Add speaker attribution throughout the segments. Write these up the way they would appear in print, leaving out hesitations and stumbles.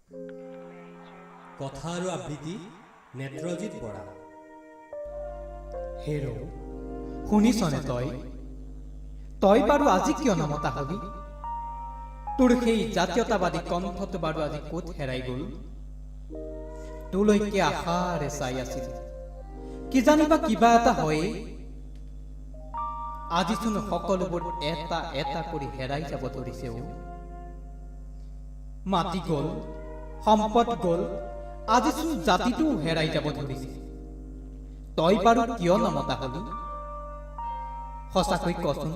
Speaker 1: কথা আৰু আবৃত্তি নেত্ৰজিৎ বৰা।
Speaker 2: হেৰ' শুনিছনে তই বাৰু আজি কিয় নমতা হলি? তোৰ সেই জাতীয়তাবাদী কণ্ঠটো বাৰু আজি ক'ত হেৰাই গ'ল? তোলৈকে আশাৰে চাই আছিল, কিজানিবা কিবা এটা হয়ে। আজিচোন সকলোবোৰ এটা এটা কৰি হেৰাই যাব ধৰিছে। মাটি গ'ল, সম্পদ গ'ল, আজিচোন জাতিটোও হেৰাই যাব ধৰিছে। তই বাৰু কিয় নমতা হলি? সঁচাকৈ কচোন,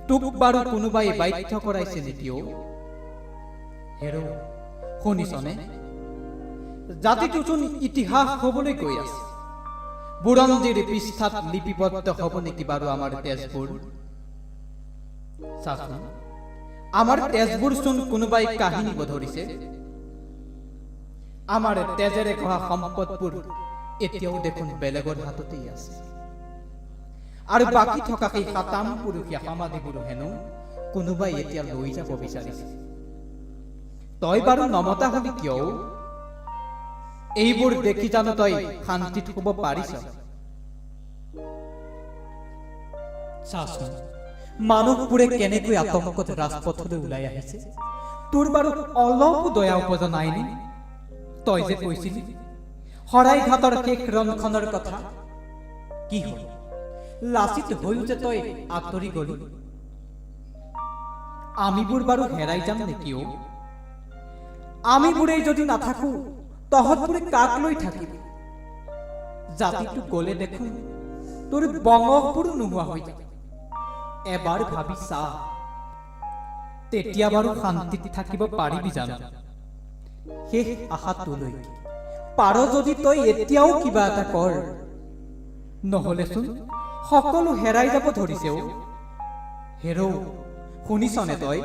Speaker 2: তোক বাৰু কোনোবাই বাধ্য কৰাইছে নেকি? হেৰ' শুনিছনে, জাতিটোচোন ইতিহাস হবলৈ গৈ আছে। বুৰঞ্জীৰ পৃষ্ঠাত লিপিবদ্ধ হব নেকি বাৰু আমাৰ তেজবোৰ? চাচোন, আমাৰ তেজবোৰ চোন কোনোবাই কাঢ়ি নিব ধৰিছে। আমাৰ তেজেৰে গঢ়া সম্পদবোৰ এতিয়াও দেখোন বেলেগৰ হাততেই আছে। আৰু বাকী থকা সেই সাতাম পুৰুষীয়া সমাধিবোৰো হেনো কোনোবাই এতিয়া লৈ যাব বিচাৰিছে। তই বাৰু নমতা হলি কিয়? এইবোৰ দেখি জানো তই শান্তিত শুব পাৰিছ? চাচোন, মানুহবোৰে কেনেকৈ আতংকত ৰাজপথলৈ ওলাই আহিছে। তোৰ বাৰু অলপো দয়া উপজা নাইনে? তই যে কৈছিলি শৰাইঘাটৰ শেষ ৰণখনৰ কথা, কি হ'ল? লাচিত হৈও যে তই আঁতৰি গলি। আমিবোৰ বাৰু হেৰাই যাম নেকি? আমিবোৰেই যদি নাথাকো, তহঁতবোৰে কাক লৈ থাকিবি? জাতিটো গলে দেখোন তোৰ বংশবোৰো নোহোৱা হৈ যাব। এবাৰ ভাবি চা, তেতিয়া বাৰু শান্তিত থাকিব পাৰিবি জানো? শেষ আশাটোলৈ পাৰ যদি তই এতিয়াও কিবা এটা কৰ, নহলেচোন সকলো হেৰাই যাব ধৰিছে। হেৰ' শুনিছনে তই?